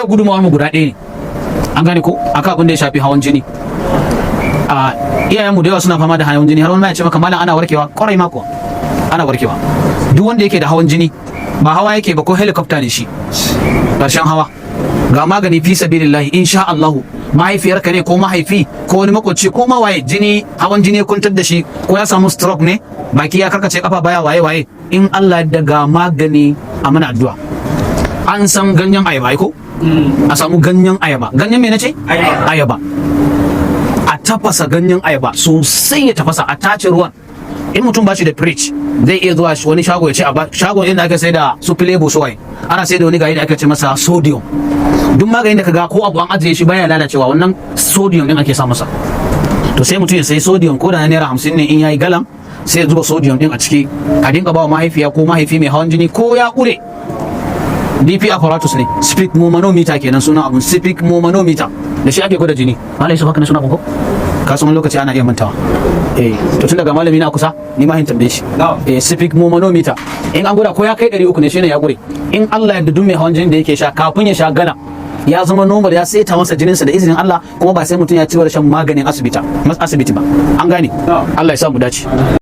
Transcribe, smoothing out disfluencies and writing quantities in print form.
yau gudunmawa mu guda ɗaya ne, an gane ko, akan abin da ya shafi hawan jini. Iyayenmu da yawa suna fama da hawan jini, har wani ma ya ce maka malam ana warkewa, kwarai mako ana warkewa. Duk wanda yake da hawan jini ba hawa yake ba, ko helicopter ne shi ƙarshen hawa, ga magani fi sabilillahi insha Allahu. Mahaifiyarka ne ko mahaifi ko wani makwabci ko ma waye jini, hawan jini ya kuntar da shi, ko ya samu stroke ne, baki ya karkace, kafa baya waye, in Allah ya daga magani a mana addu'a. An san ganyen ayaba ko, a samu ganyen ayaba, ganyen me nace ayaba, a tafasa ganyen ayaba sosai, ya tafasa, a tace ruwan. In mutum ba shi da fridge zai iya zuwa wani shago ya ce, a shagon inda aka sai da su filebo su waye, ana sai da wani gari da aka ce masa sodium. Duk maganin da kaga ko abu an ajiye shi baya lalacewa, wannan sodium din ake sa masa. To sai mutum ya sai sodium, ko da na naira 50 ne, in yayi galan sai ya zuba sodium din a ciki, a dinga ba wa mahaifiya ko mahaifi mai hawan jini, ko ya kure. DP apparatus ne, sphygmomanometer kenan sunan abun, sphygmomanometer, da shi ake gwada jini. Malai su haka ne suna ko kasu wani lokaci ana iya mantawa. To tun daga malami na kusa, ni ma hin tambaye shi. Sphygmomanometer in an gwada ko ya kai 300 ne, shine ya gure. In Allah ya yarda duk mai hawan jini da yake sha, kafin ya sha gala ya zama normal, ya saita masa jininsa da izinin Allah, kuma ba sai mutum ya ci da shan maganin asibiti ba. An gane? Allah ya sa mu dace.